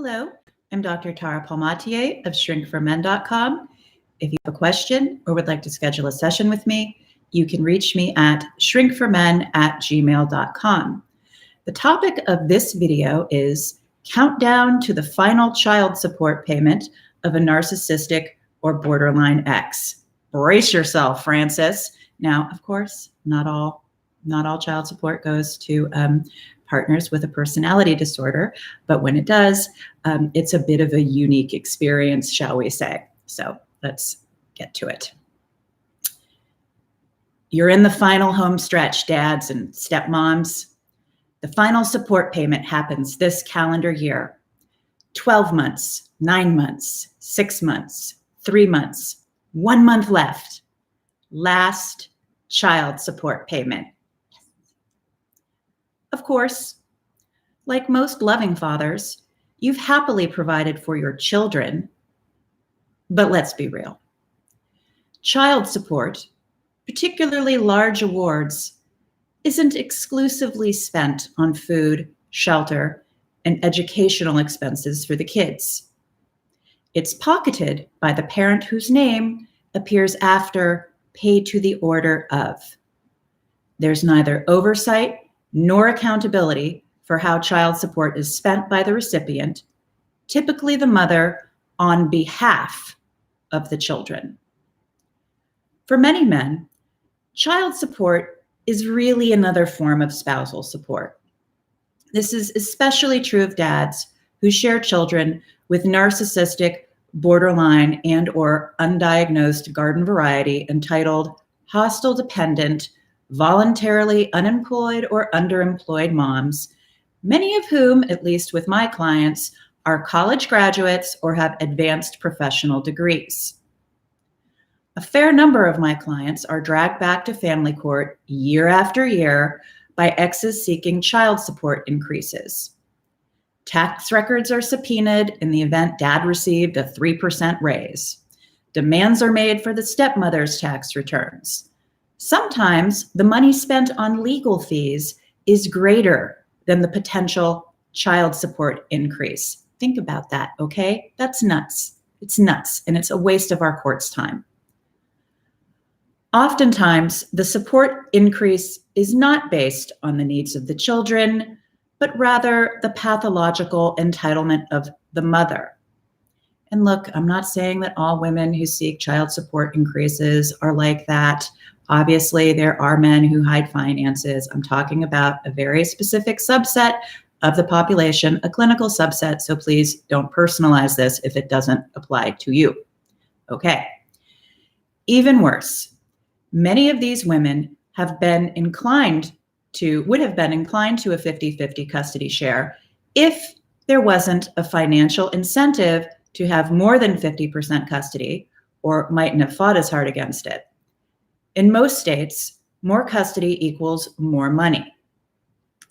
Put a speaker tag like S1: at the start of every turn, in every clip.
S1: Hello, I'm Dr. Tara Palmatier of shrinkformen.com. If you have a question or would like to schedule a session with me, you can reach me at shrinkformen@gmail.com. The topic of this video is countdown to the final child support payment of a narcissistic or borderline ex. Brace yourself, Francis. Now, of course, not all child support goes to partners with a personality disorder, but when it does, it's a bit of a unique experience, shall we say. So let's get to it. You're in the final home stretch, dads and stepmoms. The final support payment happens this calendar year. 12 months, 9 months, 6 months, 3 months, 1 month left. Last child support payment. Of course, like most loving fathers, you've happily provided for your children, but let's be real. Child support, particularly large awards, isn't exclusively spent on food, shelter, and educational expenses for the kids. It's pocketed by the parent whose name appears after paid to the order of. There's neither oversight nor accountability for how child support is spent by the recipient, typically the mother, on behalf of the children. For many men, child support is really another form of spousal support. This is especially true of dads who share children with narcissistic, borderline, and/or undiagnosed garden variety entitled hostile dependent, voluntarily unemployed or underemployed moms, many of whom, at least with my clients, are college graduates or have advanced professional degrees. A fair number of my clients are dragged back to family court year after year by exes seeking child support increases. Tax records are subpoenaed in the event dad received a 3% raise. Demands are made for the stepmother's tax returns. Sometimes the money spent on legal fees is greater than the potential child support increase. Think about that, okay? That's nuts. It's nuts, and it's a waste of our court's time. Oftentimes, the support increase is not based on the needs of the children, but rather the pathological entitlement of the mother. And look, I'm not saying that all women who seek child support increases are like that. Obviously, there are men who hide finances. I'm talking about a very specific subset of the population, a clinical subset, so please don't personalize this if it doesn't apply to you. Okay. Even worse, many of these women would have been inclined to a 50-50 custody share if there wasn't a financial incentive to have more than 50% custody, or mightn't have fought as hard against it. In most states, more custody equals more money.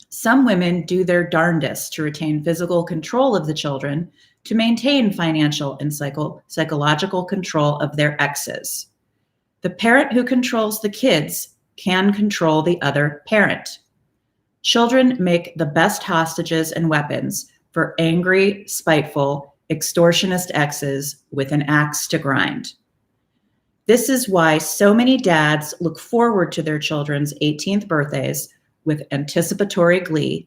S1: Some women do their darndest to retain physical control of the children to maintain financial and psychological control of their exes. The parent who controls the kids can control the other parent. Children make the best hostages and weapons for angry, spiteful, extortionist exes with an axe to grind. This is why so many dads look forward to their children's 18th birthdays with anticipatory glee,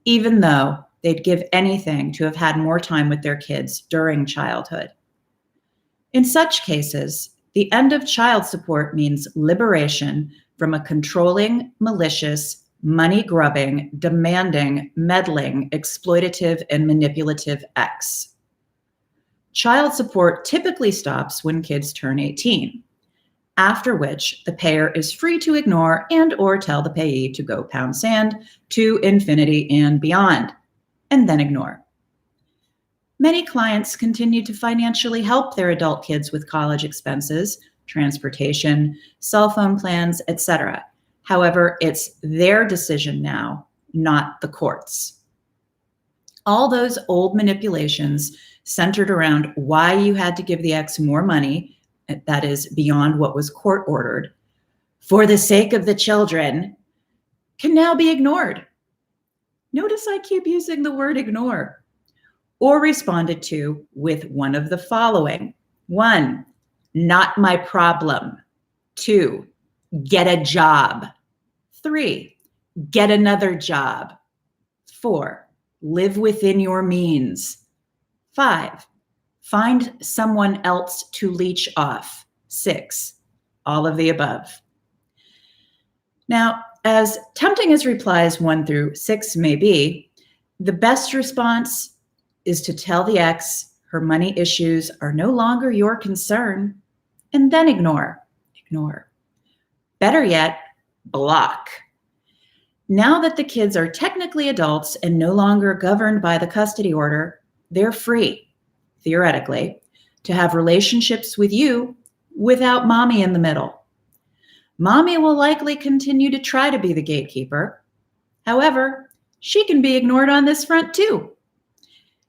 S1: even though they'd give anything to have had more time with their kids during childhood. In such cases, the end of child support means liberation from a controlling, malicious, money-grubbing, demanding, meddling, exploitative, and manipulative ex. Child support typically stops when kids turn 18, after which the payer is free to ignore and/or tell the payee to go pound sand to infinity and beyond, and then ignore. Many clients continue to financially help their adult kids with college expenses, transportation, cell phone plans, etc. However, it's their decision now, not the court's. All those old manipulations centered around why you had to give the ex more money, that is beyond what was court ordered, for the sake of the children, can now be ignored. Notice I keep using the word ignore. or responded to with one of the following. 1, not my problem. 2, get a job. 3, get another job. 4, live within your means. 5, find someone else to leech off. 6, all of the above. Now, as tempting as replies 1 through 6 may be, the best response is to tell the ex her money issues are no longer your concern, and then ignore. Better yet, block. Now that the kids are technically adults and no longer governed by the custody order, they're free, theoretically, to have relationships with you without mommy in the middle. Mommy will likely continue to try to be the gatekeeper. However, she can be ignored on this front too.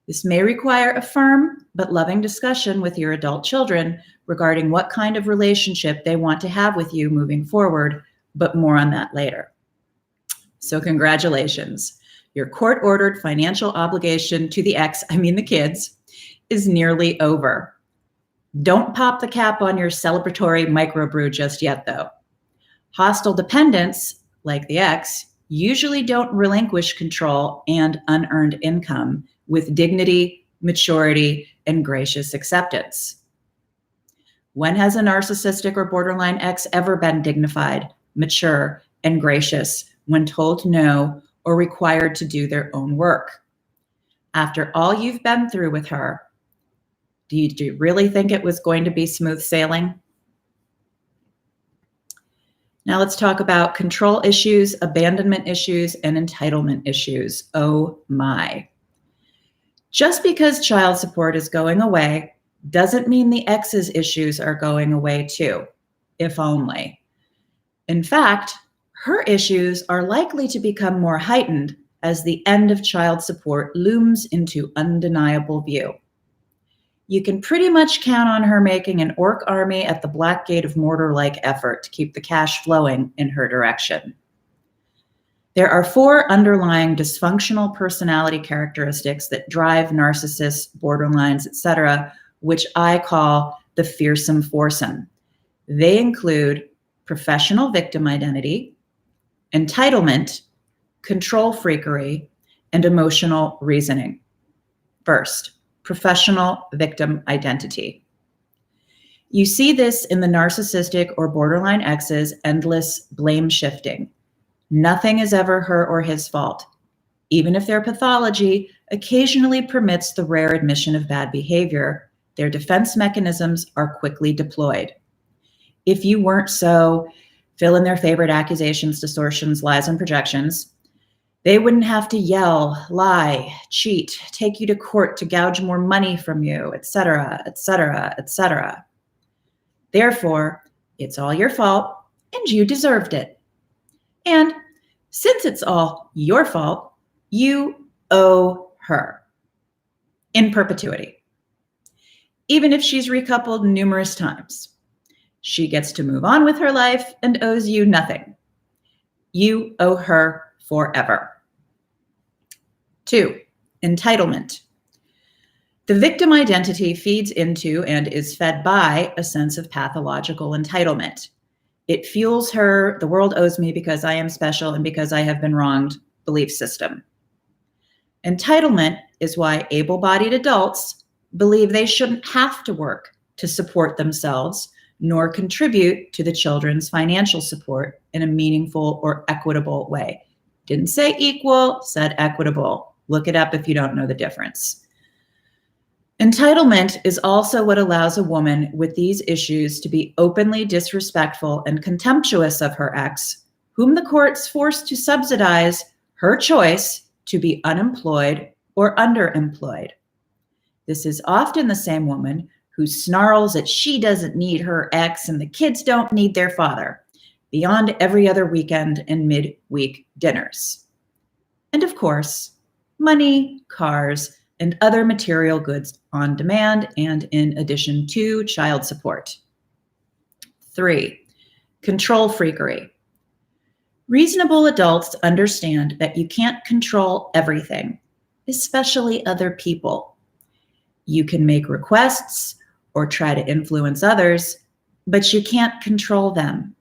S1: This may require a firm but loving discussion with your adult children regarding what kind of relationship they want to have with you moving forward, but more on that later. So congratulations. Your court-ordered financial obligation to the ex, the kids, is nearly over. Don't pop the cap on your celebratory microbrew just yet, though. Hostile dependents, like the ex, usually don't relinquish control and unearned income with dignity, maturity, and gracious acceptance. When has a narcissistic or borderline ex ever been dignified, mature, and gracious when told no or required to do their own work? After all you've been through with her, do you really think it was going to be smooth sailing? Now let's talk about control issues, abandonment issues, and entitlement issues. Oh my. Just because child support is going away doesn't mean the ex's issues are going away too, if only. In fact, her issues are likely to become more heightened as the end of child support looms into undeniable view. You can pretty much count on her making an orc army at the Black Gate of Mortar-like effort to keep the cash flowing in her direction. There are 4 underlying dysfunctional personality characteristics that drive narcissists, borderlines, etc., which I call the fearsome foursome. They include professional victim identity, entitlement, control freakery, and emotional reasoning. First, professional victim identity. You see this in the narcissistic or borderline ex's endless blame shifting. Nothing is ever her or his fault. Even if their pathology occasionally permits the rare admission of bad behavior, their defense mechanisms are quickly deployed. If you weren't so, fill in their favorite accusations, distortions, lies, and projections. They wouldn't have to yell, lie, cheat, take you to court to gouge more money from you, etc., etc., etc. Therefore, it's all your fault and you deserved it. And since it's all your fault, you owe her in perpetuity. Even if she's recoupled numerous times, she gets to move on with her life and owes you nothing. You owe her forever. 2, entitlement. The victim identity feeds into and is fed by a sense of pathological entitlement. It fuels her, the world owes me because I am special and because I have been wronged belief system. Entitlement is why able-bodied adults believe they shouldn't have to work to support themselves nor contribute to the children's financial support in a meaningful or equitable way. Didn't say equal, said equitable. Look it up if you don't know the difference. Entitlement is also what allows a woman with these issues to be openly disrespectful and contemptuous of her ex, whom the courts forced to subsidize her choice to be unemployed or underemployed. This is often the same woman who snarls that she doesn't need her ex and the kids don't need their father, beyond every other weekend and mid-week dinners. And of course, money, cars, and other material goods on demand and in addition to child support. 3, control freakery. Reasonable adults understand that you can't control everything, especially other people, You can make requests or try to influence others, but you can't control them.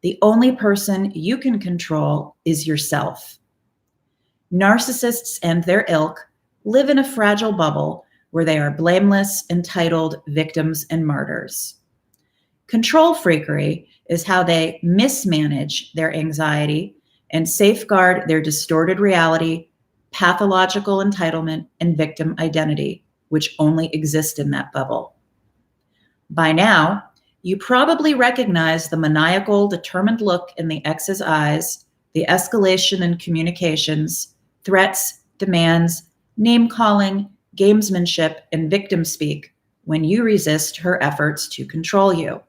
S1: The only person you can control is yourself. Narcissists and their ilk live in a fragile bubble where they are blameless, entitled victims and martyrs. Control freakery is how they mismanage their anxiety and safeguard their distorted reality, pathological entitlement, and victim identity, which only exist in that bubble. By now, you probably recognize the maniacal, determined look in the ex's eyes, the escalation in communications, threats, demands, name-calling, gamesmanship, and victim speak when you resist her efforts to control you.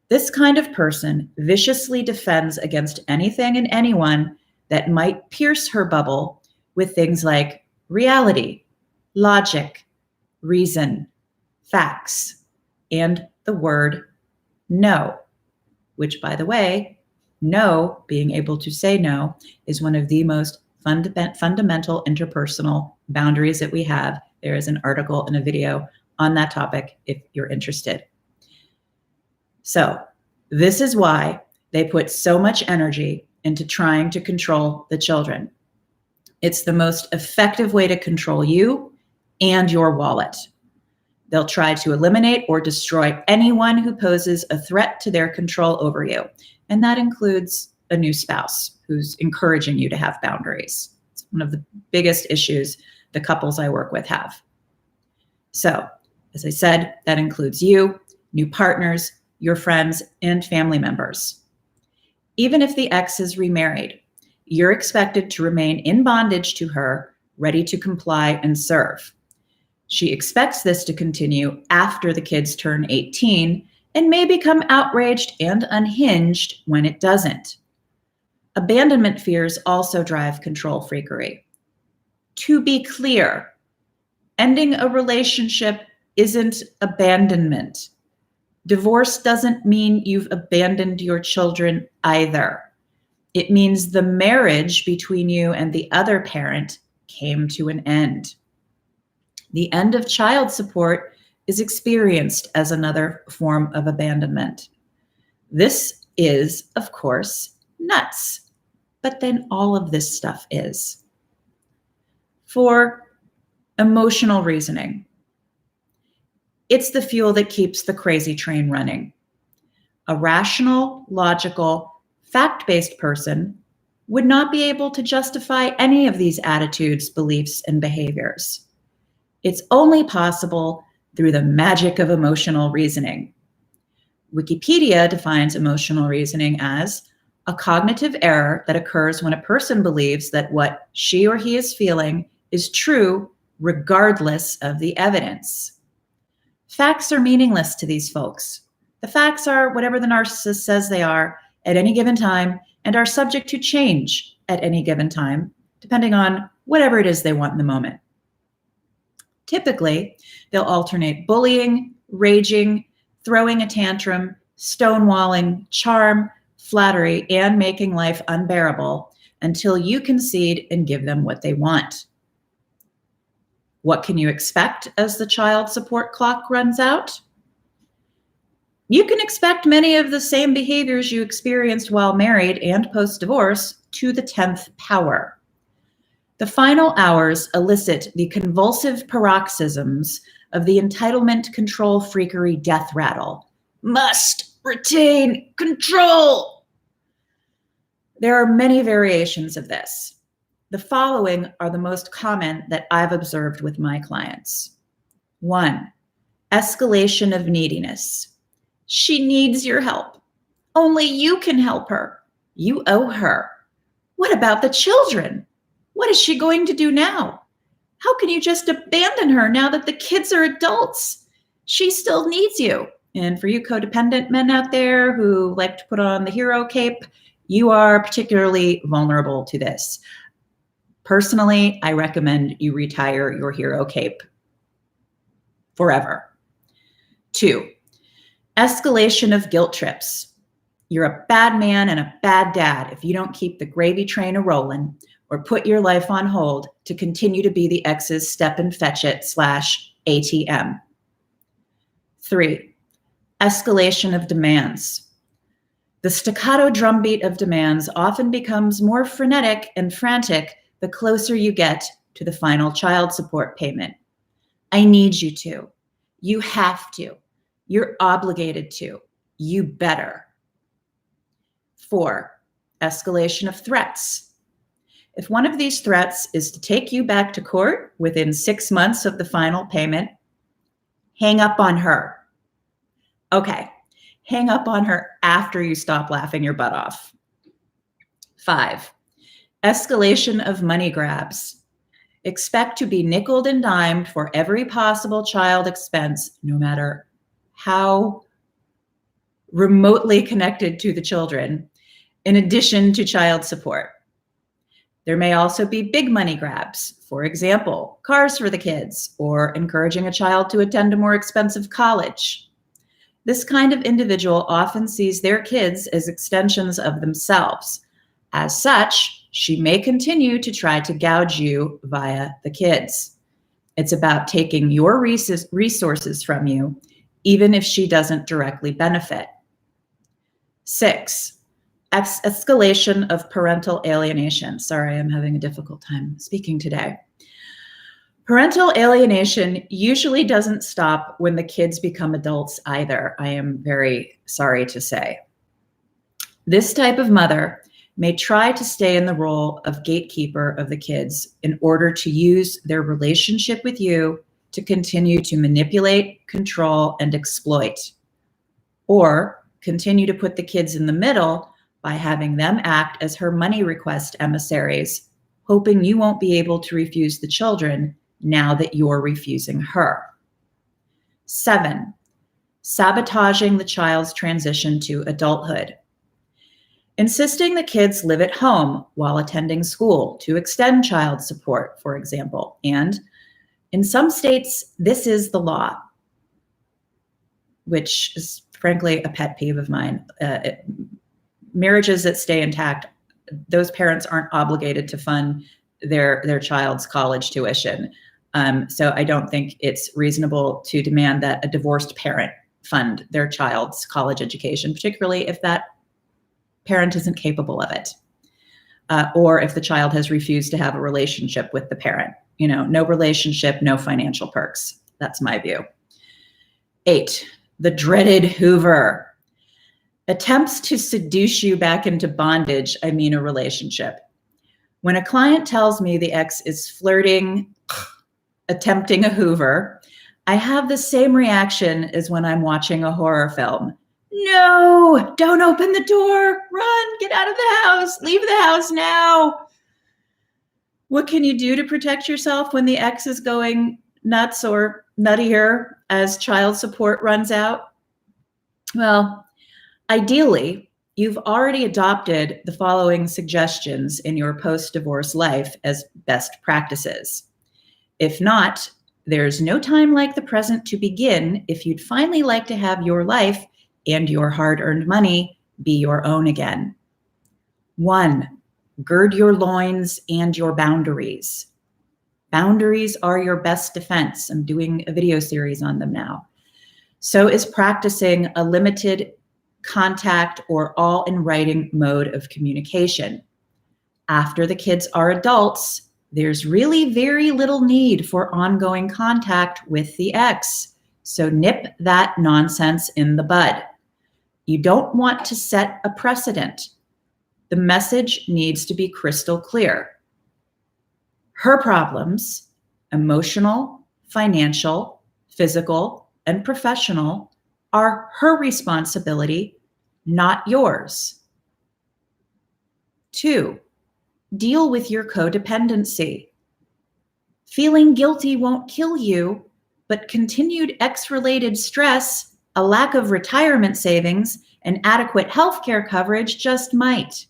S1: This kind of person viciously defends against anything and anyone that might pierce her bubble with things like reality, logic, reason, facts, and the word no, which, by the way, no, being able to say no, is one of the most fundamental interpersonal boundaries that we have. There is an article and a video on that topic if you're interested. So this is why they put so much energy into trying to control the children. It's the most effective way to control you and your wallet. They'll try to eliminate or destroy anyone who poses a threat to their control over you. And that includes a new spouse who's encouraging you to have boundaries. It's one of the biggest issues the couples I work with have. So, as I said, that includes you, new partners, your friends, and family members. Even if the ex is remarried, you're expected to remain in bondage to her, ready to comply and serve. She expects this to continue after the kids turn 18 and may become outraged and unhinged when it doesn't. Abandonment fears also drive control freakery. To be clear, ending a relationship isn't abandonment. Divorce doesn't mean you've abandoned your children either. It means the marriage between you and the other parent came to an end. The end of child support is experienced as another form of abandonment. This is, of course, nuts, but then all of this stuff is. For emotional reasoning, it's the fuel that keeps the crazy train running. A rational, logical, fact-based person would not be able to justify any of these attitudes, beliefs, and behaviors. It's only possible through the magic of emotional reasoning. Wikipedia defines emotional reasoning as a cognitive error that occurs when a person believes that what she or he is feeling is true regardless of the evidence. Facts are meaningless to these folks. The facts are whatever the narcissist says they are at any given time and are subject to change at any given time, depending on whatever it is they want in the moment. Typically, they'll alternate bullying, raging, throwing a tantrum, stonewalling, charm, flattery, and making life unbearable until you concede and give them what they want. What can you expect as the child support clock runs out? You can expect many of the same behaviors you experienced while married and post-divorce to the 10th power. The final hours elicit the convulsive paroxysms of the entitlement control freakery death rattle. Must retain control. There are many variations of this. The following are the most common that I've observed with my clients. 1, escalation of neediness. She needs your help. Only you can help her. You owe her. What about the children? What is she going to do now? How can you just abandon her now that the kids are adults? She still needs you. And for you codependent men out there who like to put on the hero cape, you are particularly vulnerable to this. Personally, I recommend you retire your hero cape forever. 2, escalation of guilt trips. You're a bad man and a bad dad if you don't keep the gravy train a-rolling or put your life on hold to continue to be the ex's step and fetch it / ATM. 3, escalation of demands. The staccato drumbeat of demands often becomes more frenetic and frantic the closer you get to the final child support payment. I need you to. You have to. You're obligated to. You better. 4, escalation of threats. If one of these threats is to take you back to court within 6 months of the final payment, hang up on her. Okay, hang up on her after you stop laughing your butt off. 5, escalation of money grabs. Expect to be nickeled and dimed for every possible child expense, no matter how remotely connected to the children, in addition to child support. There may also be big money grabs, for example, cars for the kids, or encouraging a child to attend a more expensive college. This kind of individual often sees their kids as extensions of themselves. As such, she may continue to try to gouge you via the kids. It's about taking your resources from you, even if she doesn't directly benefit. 6, escalation of parental alienation. Sorry, I'm having a difficult time speaking today. Parental alienation usually doesn't stop when the kids become adults either, I am very sorry to say. This type of mother may try to stay in the role of gatekeeper of the kids in order to use their relationship with you to continue to manipulate, control, and exploit, or continue to put the kids in the middle by having them act as her money request emissaries, hoping you won't be able to refuse the children now that you're refusing her. 7, sabotaging the child's transition to adulthood. Insisting the kids live at home while attending school to extend child support, for example. And in some states, this is the law, which is frankly a pet peeve of mine. Marriages that stay intact, those parents aren't obligated to fund their child's college tuition. So I don't think it's reasonable to demand that a divorced parent fund their child's college education, particularly if that parent isn't capable of it, or if the child has refused to have a relationship with the parent. You know, no relationship, no financial perks. That's my view. 8, the dreaded Hoover. Attempts to seduce you back into bondage, I mean a relationship. When a client tells me the ex is flirting, attempting a Hoover, I have the same reaction as when I'm watching a horror film. No, don't open the door. Run, get out of the house. Leave the house now. What can you do to protect yourself when the ex is going nuts or nuttier as child support runs out? Well, ideally, you've already adopted the following suggestions in your post-divorce life as best practices. If not, there's no time like the present to begin if you'd finally like to have your life and your hard-earned money be your own again. 1, gird your loins and your boundaries. Boundaries are your best defense. I'm doing a video series on them now. So is practicing a limited contact or all in writing mode of communication. After the kids are adults, there's really very little need for ongoing contact with the ex. So nip that nonsense in the bud. You don't want to set a precedent. The message needs to be crystal clear. Her problems, emotional, financial, physical, and professional, are her responsibility, not yours. 2, deal with your codependency. Feeling guilty won't kill you, but continued ex-related stress, a lack of retirement savings, and adequate healthcare coverage just might.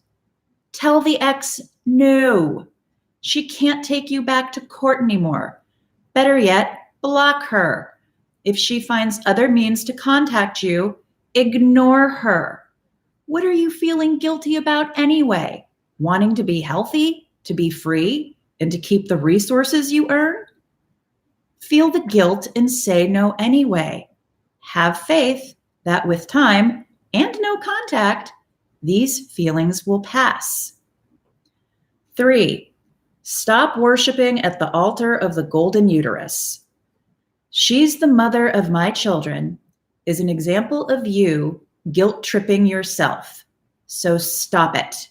S1: Tell the ex no. She can't take you back to court anymore. Better yet, block her. If she finds other means to contact you, ignore her. What are you feeling guilty about anyway? Wanting to be healthy, to be free, and to keep the resources you earn? Feel the guilt and say no anyway. Have faith that with time and no contact, these feelings will pass. 3, stop worshiping at the altar of the golden uterus. She's the mother of my children is an example of you guilt-tripping yourself. So stop it.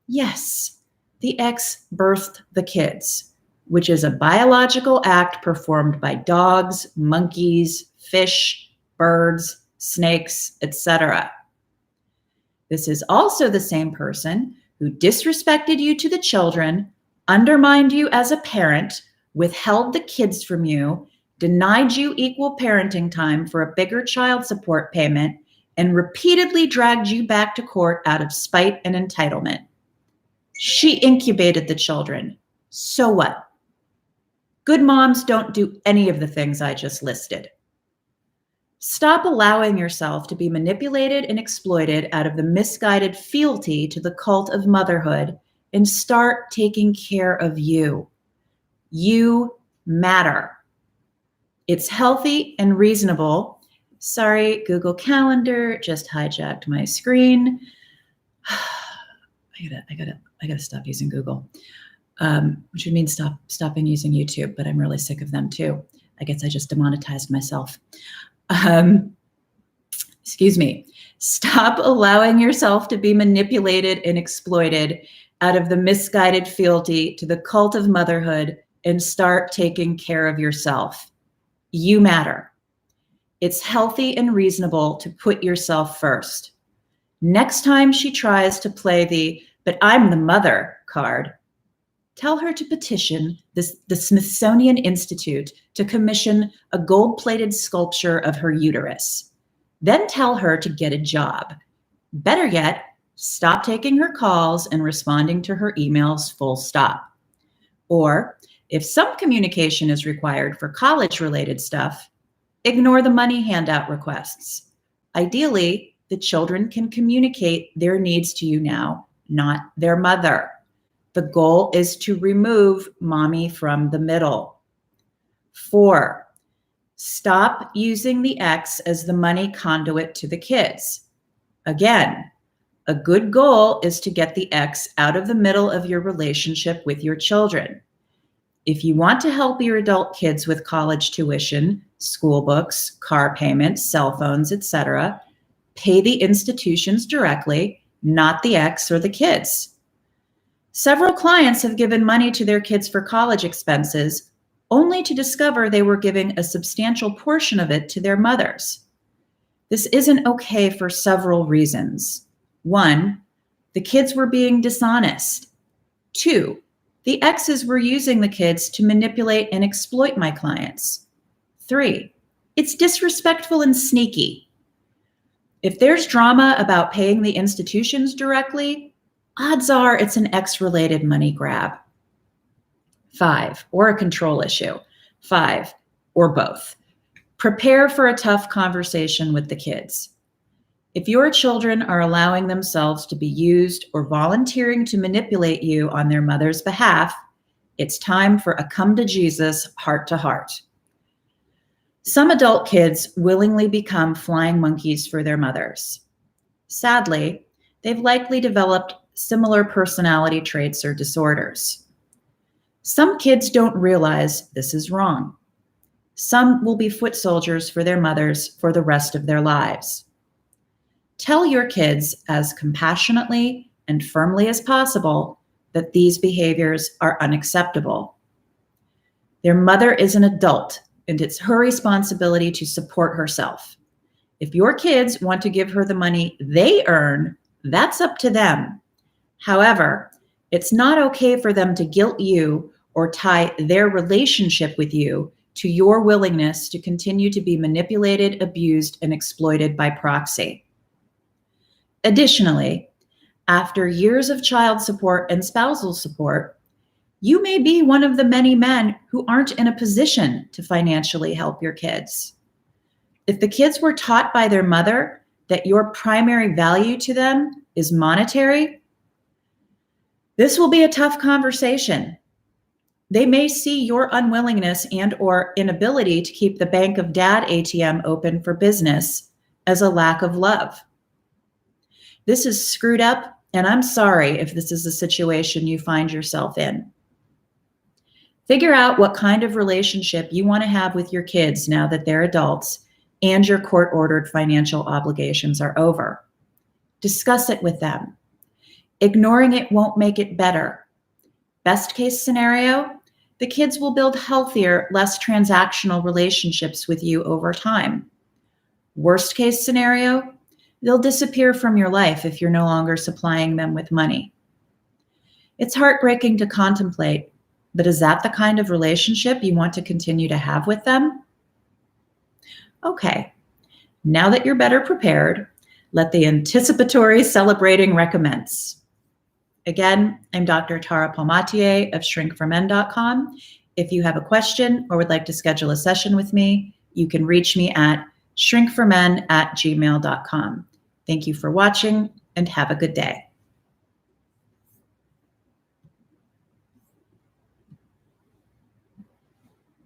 S1: Yes, the ex birthed the kids, which is a biological act performed by dogs, monkeys, fish, birds, snakes, etc. This is also the same person who disrespected you to the children, undermined you as a parent, withheld the kids from you, denied you equal parenting time for a bigger child support payment, and repeatedly dragged you back to court out of spite and entitlement. She incubated the children. So what? Good moms don't do any of the things I just listed. Stop allowing yourself to be manipulated and exploited out of the misguided fealty to the cult of motherhood and start taking care of you. You matter. It's healthy and reasonable. Sorry, Google Calendar just hijacked my screen. I gotta stop using Google, which would mean stopping using YouTube, but I'm really sick of them too. I guess I just demonetized myself. Excuse me. Stop allowing yourself to be manipulated and exploited out of the misguided fealty to the cult of motherhood and start taking care of yourself. You matter. It's healthy and reasonable to put yourself first. Next time she tries to play the "but I'm the mother" card, tell her to petition the Smithsonian Institute to commission a gold-plated sculpture of her uterus. Then tell her to get a job. Better yet, stop taking her calls and responding to her emails, full stop. Or, if some communication is required for college-related stuff, ignore the money handout requests. Ideally, the children can communicate their needs to you now, not their mother. The goal is to remove mommy from the middle. 4, stop using the ex as the money conduit to the kids. Again, a good goal is to get the ex out of the middle of your relationship with your children. If you want to help your adult kids with college tuition, school books, car payments, cell phones, etc., pay the institutions directly, not the ex or the kids. Several clients have given money to their kids for college expenses, only to discover they were giving a substantial portion of it to their mothers. This isn't okay for several reasons. 1, the kids were being dishonest. 2, the exes were using the kids to manipulate and exploit my clients. 3, it's disrespectful and sneaky. If there's drama about paying the institutions directly, odds are it's an ex-related money grab. 5, or a control issue. 5, or both. Prepare for a tough conversation with the kids. If your children are allowing themselves to be used or volunteering to manipulate you on their mother's behalf, it's time for a come to Jesus heart-to-heart. Some adult kids willingly become flying monkeys for their mothers. Sadly, they've likely developed similar personality traits or disorders. Some kids don't realize this is wrong. Some will be foot soldiers for their mothers for the rest of their lives. Tell your kids as compassionately and firmly as possible that these behaviors are unacceptable. Their mother is an adult, and it's her responsibility to support herself. If your kids want to give her the money they earn, that's up to them. However, it's not okay for them to guilt you or tie their relationship with you to your willingness to continue to be manipulated, abused, and exploited by proxy. Additionally, after years of child support and spousal support, you may be one of the many men who aren't in a position to financially help your kids. If the kids were taught by their mother that your primary value to them is monetary, this will be a tough conversation. They may see your unwillingness and or inability to keep the Bank of Dad ATM open for business as a lack of love. This is screwed up, and I'm sorry if this is a situation you find yourself in. Figure out what kind of relationship you want to have with your kids now that they're adults and your court-ordered financial obligations are over. Discuss it with them. Ignoring it won't make it better. Best case scenario, the kids will build healthier, less transactional relationships with you over time. Worst case scenario, they'll disappear from your life if you're no longer supplying them with money. It's heartbreaking to contemplate, but is that the kind of relationship you want to continue to have with them? Okay, now that you're better prepared, let the anticipatory celebrating recommence. Again, I'm Dr. Tara Palmatier of shrinkformen.com. If you have a question or would like to schedule a session with me, you can reach me at shrinkformen@gmail.com. Thank you for watching and have a good day.